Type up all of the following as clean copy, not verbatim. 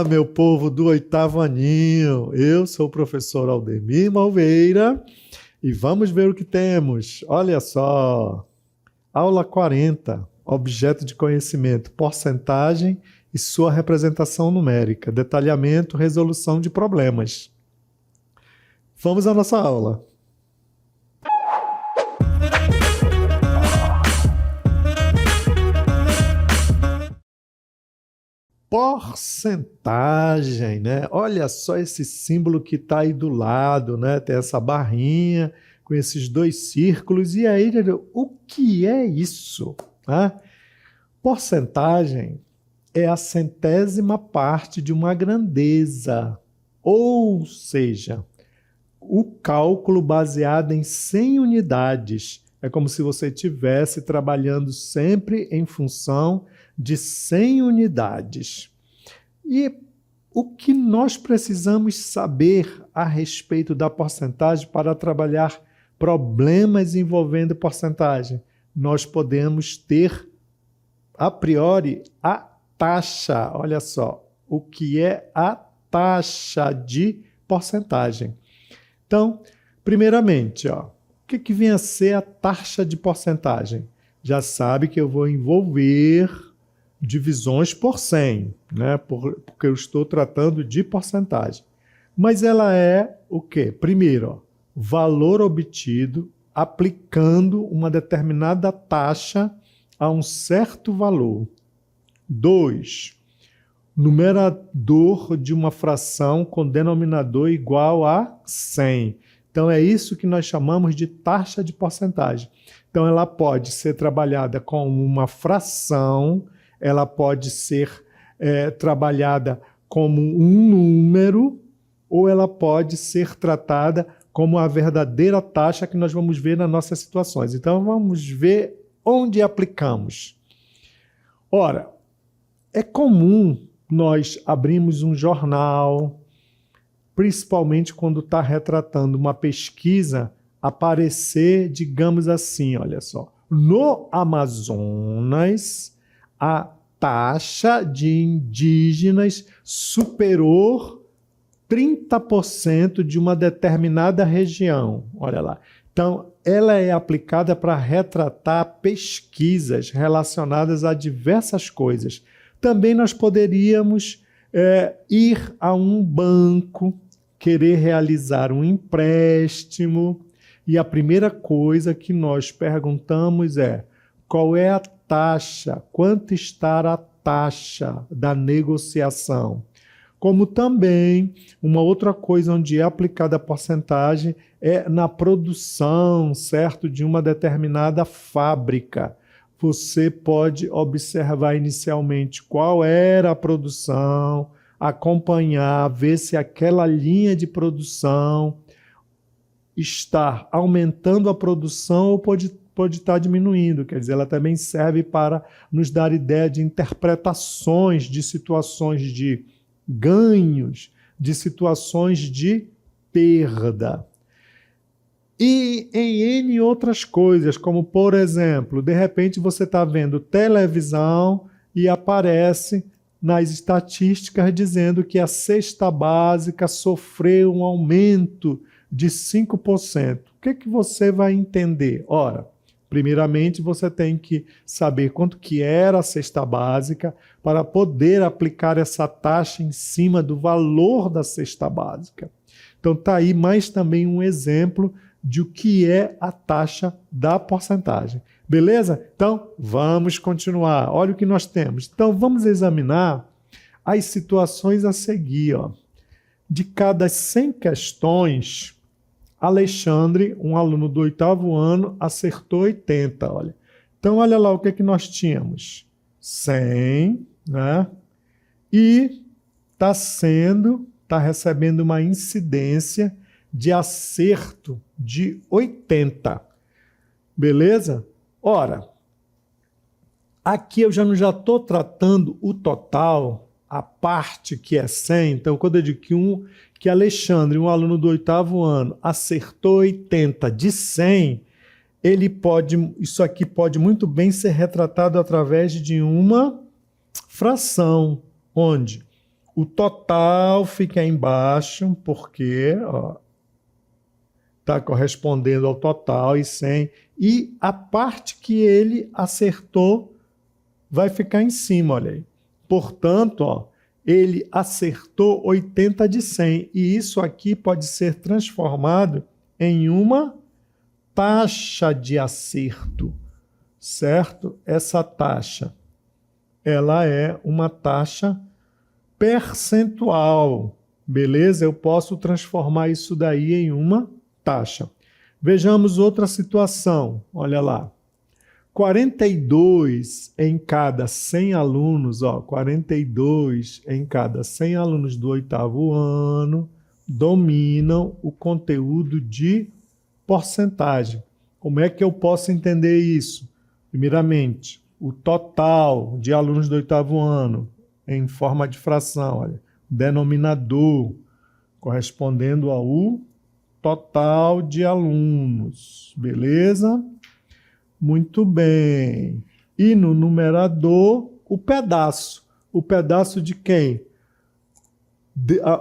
Olá, meu povo do oitavo aninho. Eu sou o professor Aldemir Malveira e vamos ver o que temos. Olha só, aula 40, objeto de conhecimento, porcentagem e sua representação numérica, detalhamento, resolução de problemas. Vamos à nossa aula. Porcentagem, né? Olha só esse símbolo que está aí do lado, né? Tem essa barrinha com esses dois círculos. E aí, o que é isso? Né? Porcentagem é a centésima parte de uma grandeza, ou seja, o cálculo baseado em 100 unidades. É como se você estivesse trabalhando sempre em função de 100 unidades. E o que nós precisamos saber a respeito da porcentagem para trabalhar problemas envolvendo porcentagem? Nós podemos ter, a priori, a taxa. Olha só, o que é a taxa de porcentagem? Então, primeiramente, o que vem a ser a taxa de porcentagem? Já sabe que eu vou envolver divisões por 100, né? Porque eu estou tratando de porcentagem. Mas ela é o quê? Primeiro, valor obtido aplicando uma determinada taxa a um certo valor. 2, numerador de uma fração com denominador igual a 100. Então, é isso que nós chamamos de taxa de porcentagem. Então, ela pode ser trabalhada com uma fração, ela pode ser trabalhada como um número, ou ela pode ser tratada como a verdadeira taxa que nós vamos ver nas nossas situações. Então, vamos ver onde aplicamos. Ora, é comum nós abrimos um jornal, principalmente quando está retratando uma pesquisa, aparecer, digamos assim, olha só, no Amazonas, a taxa de indígenas superou 30% de uma determinada região. Olha lá. Então, ela é aplicada para retratar pesquisas relacionadas a diversas coisas. Também nós poderíamos ir a um banco, querer realizar um empréstimo, e a primeira coisa que nós perguntamos é: qual é a taxa? Quanto está a taxa da negociação? Como também, uma outra coisa onde é aplicada a porcentagem é na produção, certo? De uma determinada fábrica. Você pode observar inicialmente qual era a produção, acompanhar, ver se aquela linha de produção está aumentando a produção ou pode estar diminuindo. Quer dizer, ela também serve para nos dar ideia de interpretações de situações de ganhos, de situações de perda. E em N outras coisas, como, por exemplo, de repente você está vendo televisão e aparece nas estatísticas dizendo que a cesta básica sofreu um aumento de 5%. O que você vai entender? Ora, primeiramente você tem que saber quanto que era a cesta básica para poder aplicar essa taxa em cima do valor da cesta básica. Então está aí mais também um exemplo de o que é a taxa da porcentagem. Beleza? Então, vamos continuar. Olha o que nós temos. Então, vamos examinar as situações a seguir. De cada 100 questões, Alexandre, um aluno do oitavo ano, acertou 80. Olha. Então, olha lá o que nós tínhamos. 100, né? E está recebendo uma incidência de acerto de 80. Beleza? Ora, aqui eu já estou tratando o total, a parte que é 100. Então, quando eu digo que Alexandre, um aluno do oitavo ano, acertou 80 de 100, isso aqui pode muito bem ser retratado através de uma fração, onde O total fica embaixo, porque está correspondendo ao total e 100. E a parte que ele acertou vai ficar em cima, olha aí. Portanto, ele acertou 80 de 100. E isso aqui pode ser transformado em uma taxa de acerto, certo? Essa taxa, ela é uma taxa percentual, beleza? Eu posso transformar isso daí em uma taxa. Vejamos outra situação, olha lá. 42 em cada 100 alunos, 42 em cada 100 alunos do 8º ano dominam o conteúdo de porcentagem. Como é que eu posso entender isso? Primeiramente, o total de alunos do 8º ano em forma de fração, olha, denominador correspondendo ao total de alunos, beleza? Muito bem. E no numerador, o pedaço. O pedaço de quem?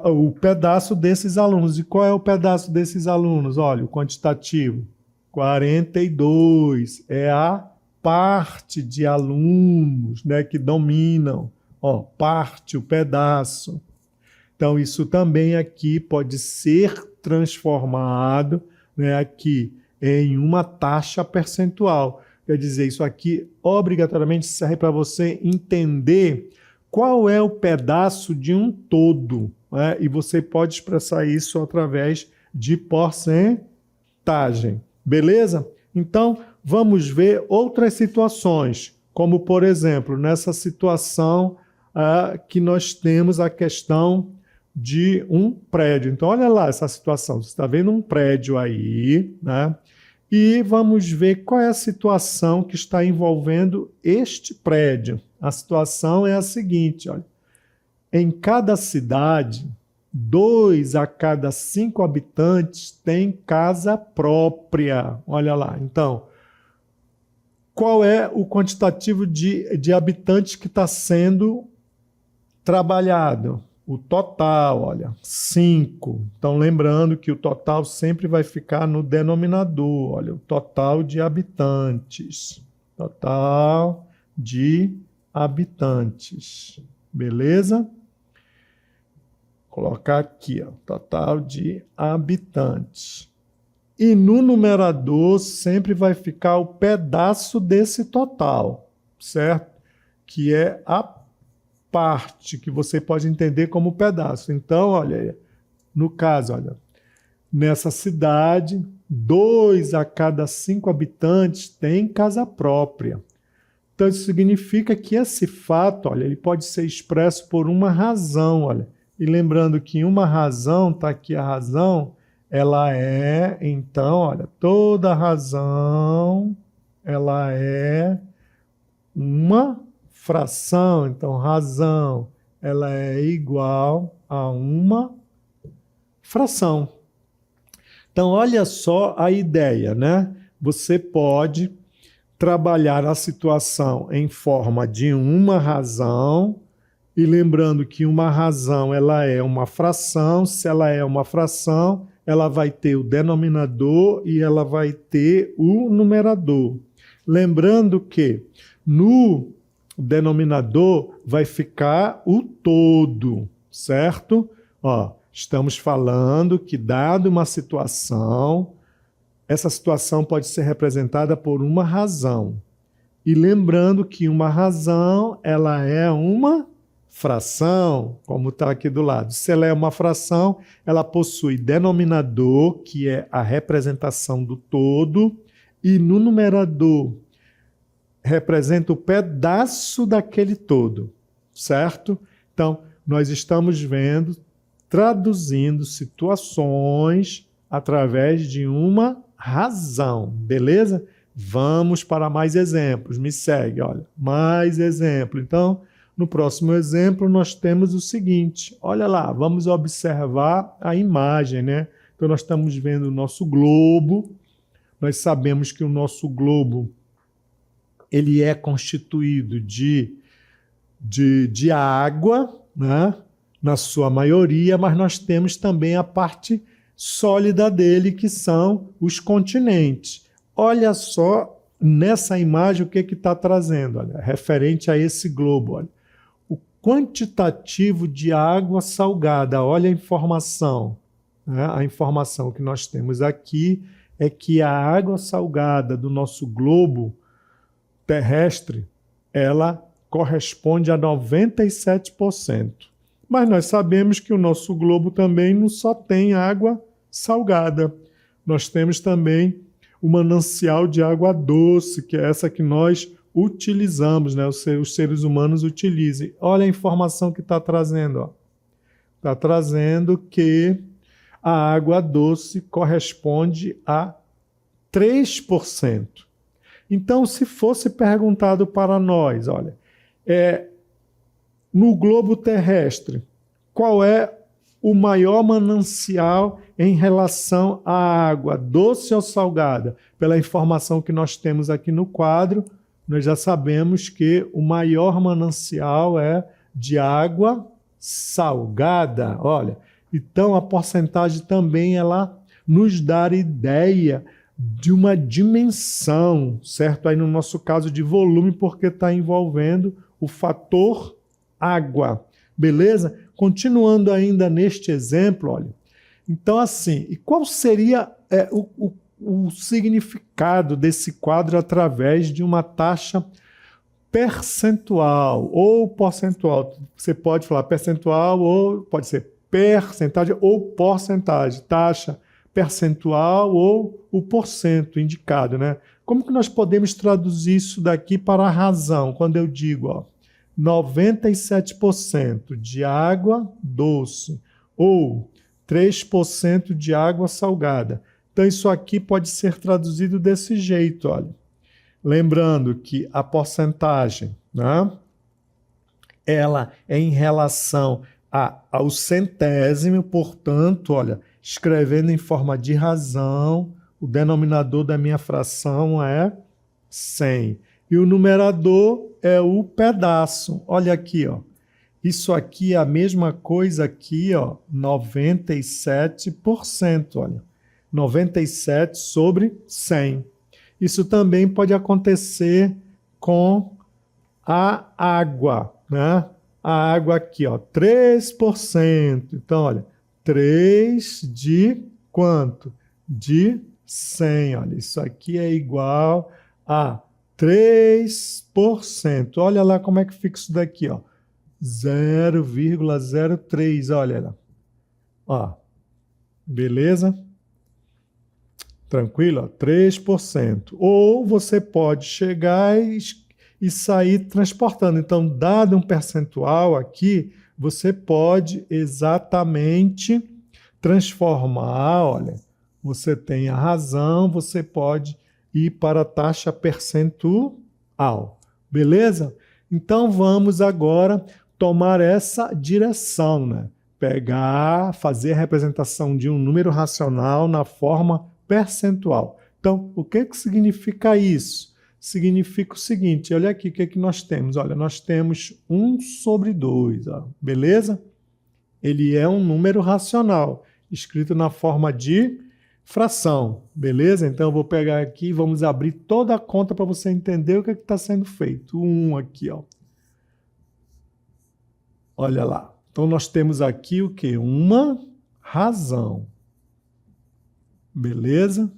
O pedaço desses alunos. E qual é o pedaço desses alunos? Olha, o quantitativo. 42 é a parte de alunos, né, que dominam. Parte, o pedaço. Então, isso também aqui pode ser transformado, né, aqui em uma taxa percentual. Quer dizer, isso aqui obrigatoriamente serve para você entender qual é o pedaço de um todo, né? E você pode expressar isso através de porcentagem. Beleza? Então, vamos ver outras situações, como, por exemplo, nessa situação que nós temos a questão de um prédio. Então, olha lá essa situação. Você está vendo um prédio aí, né? E vamos ver qual é a situação que está envolvendo este prédio. A situação é a seguinte, olha. Em cada cidade, 2 a cada 5 habitantes têm casa própria. Olha lá. Então, qual é o quantitativo de habitantes que está sendo trabalhado? O total, olha, 5. Então, lembrando que o total sempre vai ficar no denominador. Olha, o total de habitantes. Total de habitantes. Beleza? Colocar aqui, total de habitantes. E no numerador sempre vai ficar o pedaço desse total, certo? Que é a parte que você pode entender como pedaço. Então, olha, no caso, olha, nessa cidade, 2 a cada 5 habitantes têm casa própria. Então, isso significa que esse fato, olha, ele pode ser expresso por uma razão, olha. E lembrando que uma razão, está aqui a razão, ela é, então, olha, toda razão, ela é uma fração. Então, razão, ela é igual a uma fração. Então, olha só a ideia, né? Você pode trabalhar a situação em forma de uma razão, e lembrando que uma razão, ela é uma fração. Se ela é uma fração, ela vai ter o denominador e ela vai ter o numerador. Lembrando que no denominador vai ficar o todo, certo? Estamos falando que, dado uma situação, essa situação pode ser representada por uma razão. E lembrando que uma razão, ela é uma fração, como está aqui do lado. Se ela é uma fração, ela possui denominador, que é a representação do todo, e no numerador representa o pedaço daquele todo, certo? Então, nós estamos vendo, traduzindo situações através de uma razão, beleza? Vamos para mais exemplos, me segue, olha, mais exemplo. Então, no próximo exemplo, nós temos o seguinte, olha lá, vamos observar a imagem, né? Então, nós estamos vendo o nosso globo, nós sabemos que o nosso globo ele é constituído de água, né? na sua maioria, mas nós temos também a parte sólida dele, que são os continentes. Olha só nessa imagem o que está trazendo, olha, referente a esse globo. Olha. O quantitativo de água salgada, olha a informação. Né? A informação que nós temos aqui é que a água salgada do nosso globo terrestre, ela corresponde a 97%. Mas nós sabemos que o nosso globo também não só tem água salgada. Nós temos também o manancial de água doce, que é essa que nós utilizamos, né? Os seres humanos utilizam. Olha a informação que está trazendo. Está trazendo que a água doce corresponde a 3%. Então, se fosse perguntado para nós, olha, no globo terrestre, qual é o maior manancial em relação à água, doce ou salgada? Pela informação que nós temos aqui no quadro, nós já sabemos que o maior manancial é de água salgada. Olha, então a porcentagem também ela nos dá ideia de uma dimensão, certo? Aí no nosso caso de volume, porque está envolvendo o fator água. Beleza? Continuando ainda neste exemplo, olha. Então, assim, e qual seria o significado desse quadro através de uma taxa percentual ou porcentual? Você pode falar percentual ou pode ser percentagem ou porcentagem, taxa percentual ou o porcento indicado, né? Como que nós podemos traduzir isso daqui para a razão? Quando eu digo, ó, 97% de água doce ou 3% de água salgada. Então, isso aqui pode ser traduzido desse jeito, olha. Lembrando que a porcentagem, né, ela é em relação ao centésimo, portanto, olha, escrevendo em forma de razão, o denominador da minha fração é 100. E o numerador é o pedaço. Olha aqui, ó. Isso aqui é a mesma coisa aqui, ó, 97%, olha. 97 sobre 100. Isso também pode acontecer com a água, né? A água aqui, ó, 3%. Então, olha, 3 de quanto? De 100, olha. Isso aqui é igual a 3%. Olha lá como é que fica isso daqui, ó. 0,03, olha lá. Ó, beleza? Tranquilo? Ó, 3%. Ou você pode chegar e sair transportando. Então, dado um percentual aqui, você pode exatamente transformar, olha, você tem a razão, você pode ir para a taxa percentual. Beleza? Então, vamos agora tomar essa direção, né? Pegar, fazer a representação de um número racional na forma percentual. Então, o que significa isso? Significa o seguinte, olha aqui o que nós temos. Olha, nós temos 1 sobre 2, ó, beleza? Ele é um número racional, escrito na forma de fração, beleza? Então, eu vou pegar aqui e vamos abrir toda a conta para você entender o que está sendo feito. 1 aqui, ó. Olha lá. Então, nós temos aqui o quê? Uma razão. Beleza?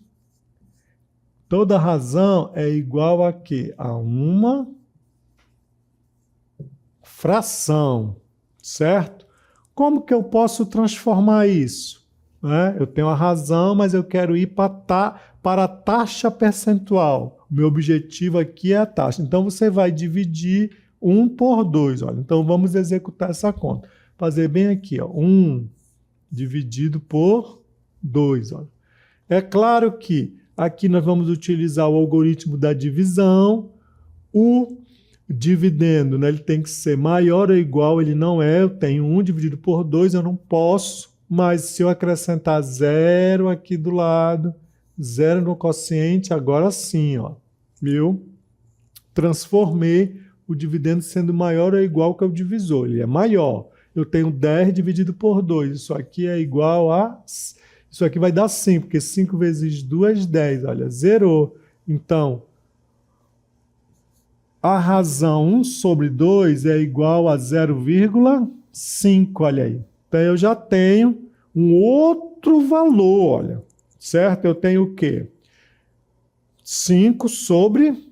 Toda razão é igual a quê? A uma fração, certo? Como que eu posso transformar isso? Eu tenho a razão, mas eu quero ir para a taxa percentual. O meu objetivo aqui é a taxa. Então, você vai dividir 1 por 2. Olha. Então, vamos executar essa conta. Fazer bem aqui, ó, 1 dividido por 2. Olha. É claro que aqui nós vamos utilizar o algoritmo da divisão. O dividendo, né, ele tem que ser maior ou igual, ele não é. Eu tenho 1 dividido por 2, eu não posso. Mas se eu acrescentar 0 aqui do lado, 0 no quociente, agora sim, ó, eu transformei o dividendo sendo maior ou igual que o divisor. Ele é maior. eu tenho 10 dividido por 2. Isso aqui é igual a... Isso aqui vai dar 5, porque 5 vezes 2, 10. Olha, zerou. Então, a razão 1 sobre 2 é igual a 0,5, olha aí. Então, eu já tenho um outro valor, olha. Certo? Eu tenho o quê? 5 sobre...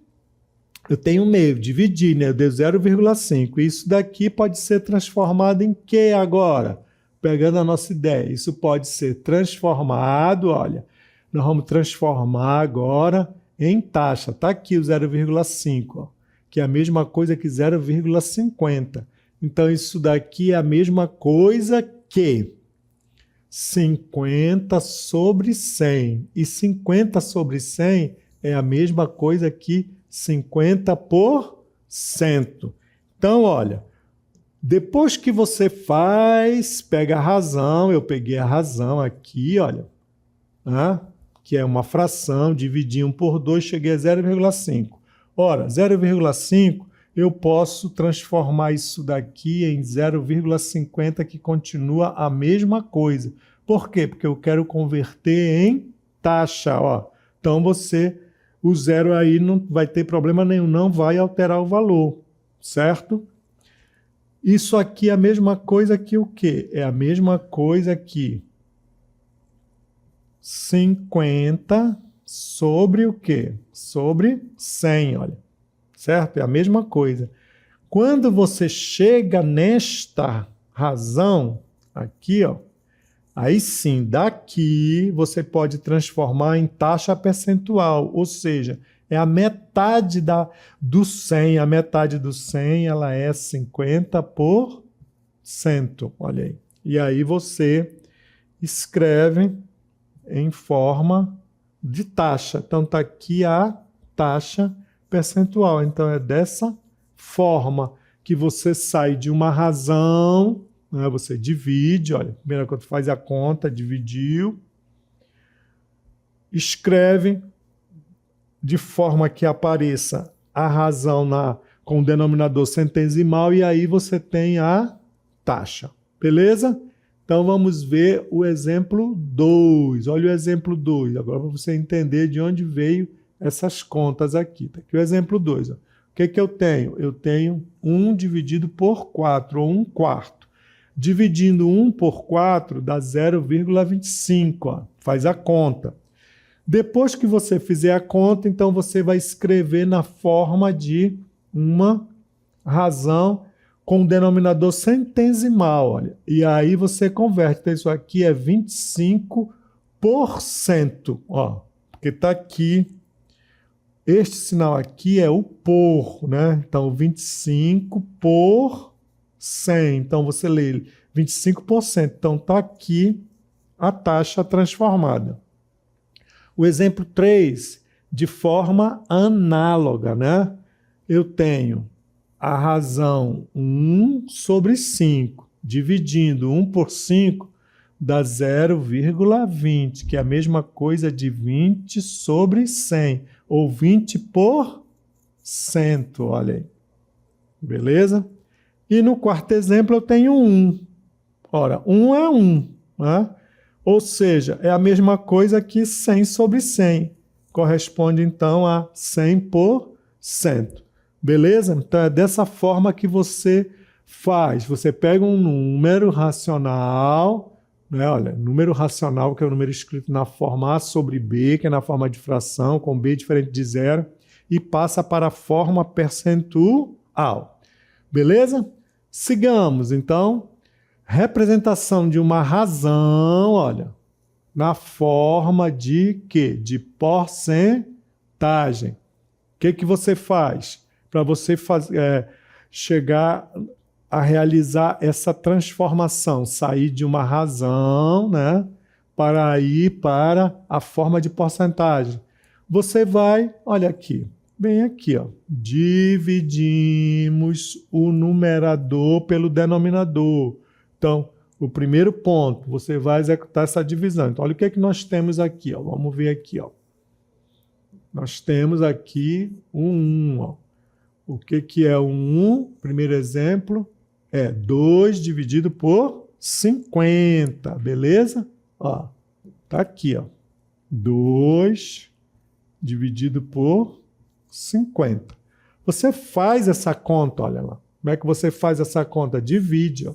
Eu tenho meio, dividir, né? Eu dei 0,5. Isso daqui pode ser transformado em quê agora? Pegando a nossa ideia. Isso pode ser transformado, olha. Nós vamos transformar agora em taxa. Está aqui o 0,5, que é a mesma coisa que 0,50. Então, isso daqui é a mesma coisa que 50 sobre 100. E 50 sobre 100 é a mesma coisa que 50%. Então, olha, depois que você faz, pega a razão, eu peguei a razão aqui, olha, né? Que é uma fração, dividi 1 por 2, cheguei a 0,5. Ora, 0,5, eu posso transformar isso daqui em 0,50, que continua a mesma coisa. Por quê? Porque eu quero converter em taxa, ó. Então, o zero aí não vai ter problema nenhum, não vai alterar o valor, certo? Isso aqui é a mesma coisa que o quê? É a mesma coisa que 50 sobre o quê? Sobre 100, olha. Certo? É a mesma coisa. Quando você chega nesta razão, aqui, ó, aí sim, daqui você pode transformar em taxa percentual, ou seja, é a metade do 100. A metade do 100 ela é 50%. Olha aí. E aí você escreve em forma de taxa. Então, está aqui a taxa percentual. Então, é dessa forma que você sai de uma razão, né? Você divide, olha, primeiro quando faz a conta, dividiu, escreve de forma que apareça a razão com o denominador centesimal e aí você tem a taxa. Beleza? Então, vamos ver o exemplo 2. Olha o exemplo 2. Agora, para você entender de onde veio essas contas aqui. Tá aqui o exemplo 2. O que eu tenho? Eu tenho 1 dividido por 4, ou 1 quarto. Dividindo 1 por 4 dá 0,25. Faz a conta. Depois que você fizer a conta, então você vai escrever na forma de uma razão com o denominador centesimal, olha. E aí você converte. Então, isso aqui é 25%, ó. Porque está aqui, este sinal aqui é o por, né? Então, 25 por 100. Então, você lê 25%. Então, está aqui a taxa transformada. O exemplo 3, de forma análoga, né? Eu tenho a razão 1 sobre 5, dividindo 1 por 5, dá 0,20, que é a mesma coisa de 20 sobre 100, ou 20%, olha aí. Beleza? E no quarto exemplo eu tenho 1. Ora, 1 é 1, né? Ou seja, é a mesma coisa que 100 sobre 100. Corresponde, então, a 100%. Beleza? Então, é dessa forma que você faz. Você pega um número racional, né? Olha, número racional, que é o número escrito na forma A sobre B, que é na forma de fração, com B diferente de zero, e passa para a forma percentual. Beleza? Sigamos, então. Representação de uma razão, olha, na forma de quê? De porcentagem. O que você faz? Para você chegar a realizar essa transformação, sair de uma razão, né, para ir para a forma de porcentagem. Você vai, olha aqui, bem aqui, ó, dividimos o numerador pelo denominador. Então, o primeiro ponto, você vai executar essa divisão. Então, olha o que é que nós temos aqui, ó. Vamos ver aqui, ó. Nós temos aqui um 1, ó. O que é o 1? Primeiro exemplo É 2 dividido por 50, beleza? Ó, tá aqui, ó. 2 dividido por 50. Você faz essa conta, olha lá. Como é que você faz essa conta? Divide, ó.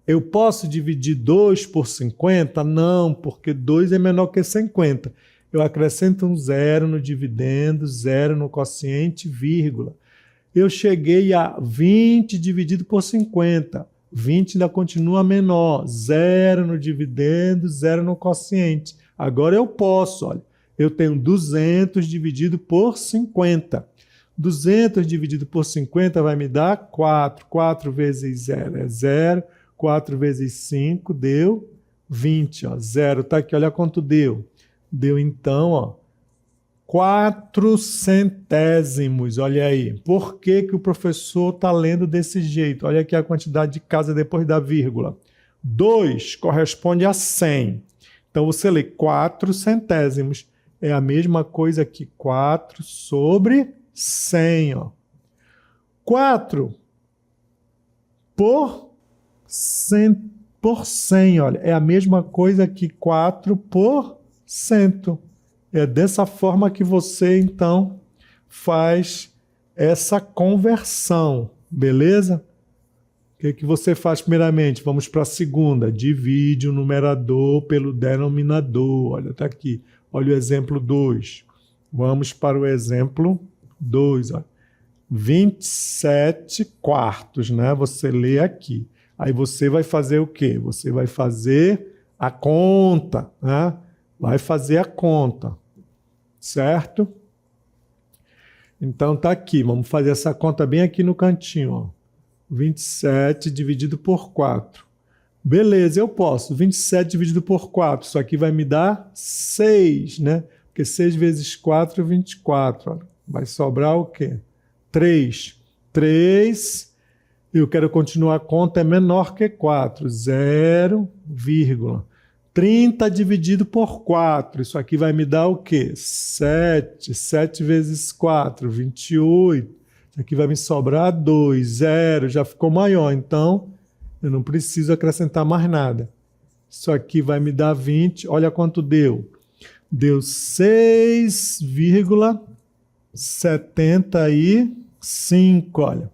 Eu posso dividir 2 por 50? Não, porque 2 é menor que 50. Eu acrescento um zero no dividendo, zero no quociente, vírgula. Eu cheguei a 20 dividido por 50. 20 ainda continua menor. Zero no dividendo, zero no quociente. Agora eu posso, olha. Eu tenho 200 dividido por 50. 200 dividido por 50 vai me dar 4. 4 vezes 0 é 0. 4 vezes 5 deu 20. Ó. 0 está aqui, olha quanto deu. Deu então, ó, 4 centésimos. Olha aí. Por que, que o professor está lendo desse jeito? Olha aqui a quantidade de casa depois da vírgula. 2 corresponde a 100. Então você lê 4 centésimos. É a mesma coisa que 4 sobre 100. Ó. 4 por 100, olha, é a mesma coisa que 4 por 100. É dessa forma que você, então, faz essa conversão, beleza? O que você faz primeiramente? Vamos para a segunda. Divide o numerador pelo denominador. Olha, está aqui. Olha o exemplo 2. Vamos para o exemplo 2. Olha. 27 quartos, né? Você lê aqui. Aí você vai fazer o quê? Você vai fazer a conta, né? Vai fazer a conta, certo? Então tá aqui, vamos fazer essa conta bem aqui no cantinho, ó. 27 dividido por 4. Beleza, eu posso. 27 dividido por 4, isso aqui vai me dar 6, né? Porque 6 vezes 4 é 24, ó. Vai sobrar o quê? 3. 3... Eu quero continuar a conta, é menor que 4, 0, 30 dividido por 4, isso aqui vai me dar o quê? 7, 7 vezes 4, 28, isso aqui vai me sobrar 2, 0, já ficou maior, então eu não preciso acrescentar mais nada. Isso aqui vai me dar 20, olha quanto deu. Deu 6,75, olha.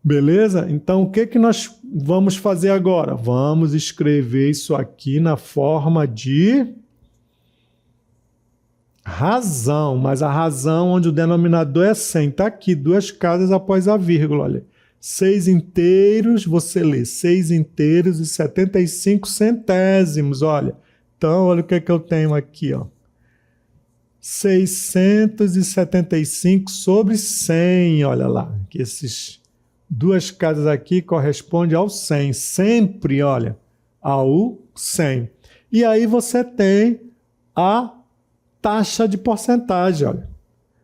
Beleza? Então, o que que nós vamos fazer agora? Vamos escrever isso aqui na forma de razão, mas a razão onde o denominador é 100. Está aqui, 2 casas após a vírgula, olha. 6 inteiros, você lê 6 inteiros e 75 centésimos, olha. Então, olha o que que eu tenho aqui, ó. 675 sobre 100, olha lá, que esses 2 casas aqui correspondem ao 100, sempre, olha, ao 100. E aí você tem a taxa de porcentagem, olha.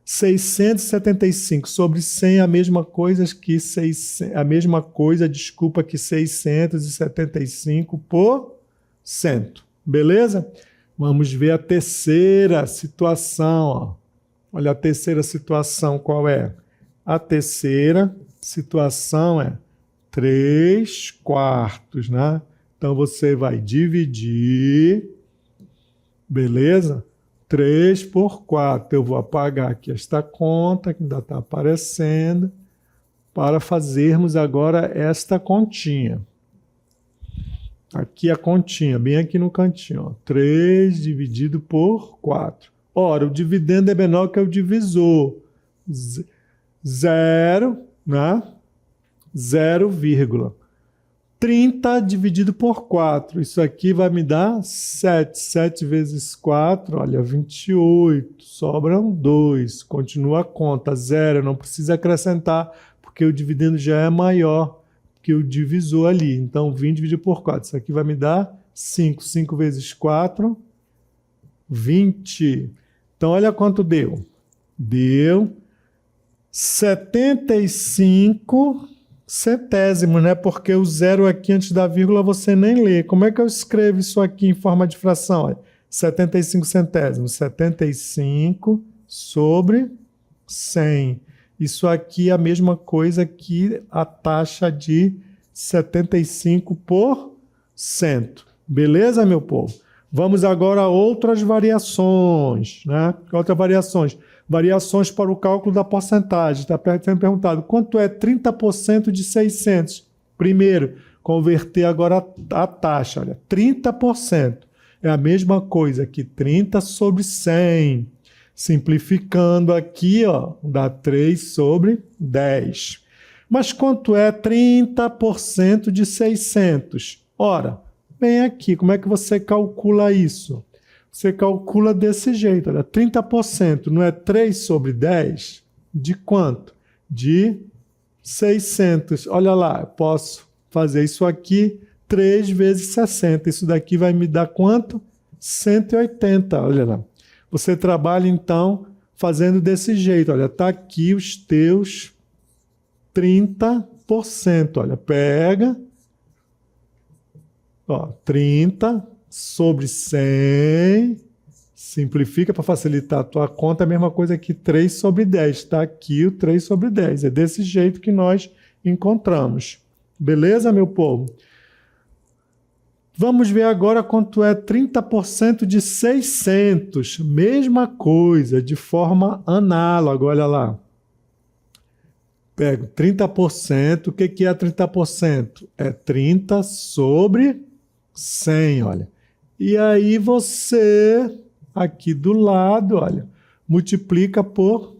675 sobre 100 é a mesma coisa que 675%, beleza? Vamos ver a terceira situação, ó. Olha a terceira situação, qual é? A terceira situação é 3 quartos, né? Então, você vai dividir, beleza? 3 por 4. Eu vou apagar aqui esta conta, que ainda está aparecendo, para fazermos agora esta continha. Aqui a continha, bem aqui no cantinho. Ó. 3 dividido por 4. Ora, o dividendo é menor que o divisor. 0, né? 0, 30 dividido por 4. Isso aqui vai me dar 7. 7 vezes 4, olha, 28. Sobram 2. Continua a conta. 0, não precisa acrescentar, porque o dividendo já é maior que o divisor ali. Então, 20 dividido por 4. Isso aqui vai me dar 5. 5 vezes 4, 20. Então, olha quanto deu. Deu 75 centésimos, né? Porque o zero aqui antes da vírgula você nem lê. Como é que eu escrevo isso aqui em forma de fração? Olha, 75 centésimos. 75 sobre 100. Isso aqui é a mesma coisa que a taxa de 75%. Beleza, meu povo? Vamos agora a outras variações, né? Outras variações. Variações para o cálculo da porcentagem. Está sendo perguntado, quanto é 30% de 600? Primeiro, converter agora a taxa. Olha, 30% é a mesma coisa que 30 sobre 100. Simplificando aqui, ó, dá 3 sobre 10. Mas quanto é 30% de 600? Ora, bem aqui, como é que você calcula isso? Você calcula desse jeito, olha, 30% não é 3 sobre 10? De quanto? De 600. Olha lá, eu posso fazer isso aqui 3 vezes 60. Isso daqui vai me dar quanto? 180, olha lá. Você trabalha, então, fazendo desse jeito. Olha, está aqui os teus 30%. Olha, pega, ó, 30 sobre 100. Simplifica para facilitar a tua conta. A mesma coisa que 3 sobre 10. Está aqui o 3 sobre 10. É desse jeito que nós encontramos. Beleza, meu povo? Vamos ver agora quanto é 30% de 600. Mesma coisa, de forma análoga. Olha lá. Pego 30%. O que é 30%? É 30 sobre 100, olha. E aí você, aqui do lado, olha, multiplica por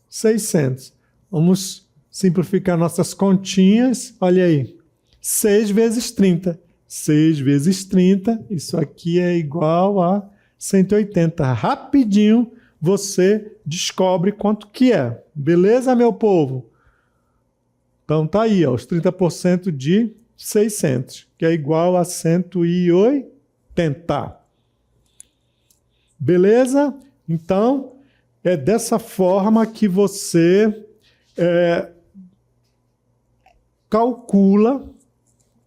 600. Vamos simplificar nossas continhas. Olha aí. 6 vezes 30. 6 vezes 30, isso aqui é igual a 180. Rapidinho você descobre quanto que é. Beleza, meu povo? Então tá aí, ó, os 30% de 600, que é igual a 180. Beleza? Então, é dessa forma que você calcula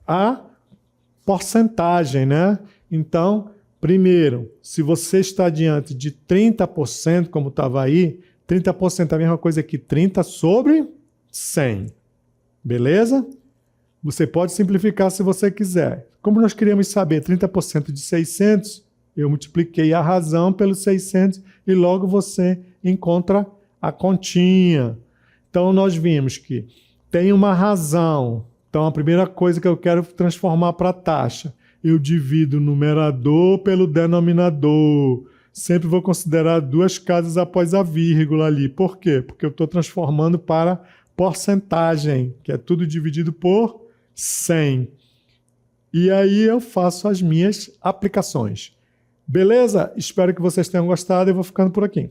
a porcentagem, né? Então, primeiro, se você está diante de 30%, como estava aí, 30% é a mesma coisa que 30 sobre 100. Beleza? Você pode simplificar se você quiser. Como nós queríamos saber 30% de 600, eu multipliquei a razão pelos 600 e logo você encontra a continha. Então, nós vimos que tem uma razão. Então, a primeira coisa que eu quero transformar para a taxa, eu divido o numerador pelo denominador. Sempre vou considerar 2 casas após a vírgula ali. Por quê? Porque eu estou transformando para porcentagem, que é tudo dividido por 100. E aí eu faço as minhas aplicações. Beleza? Espero que vocês tenham gostado e vou ficando por aqui.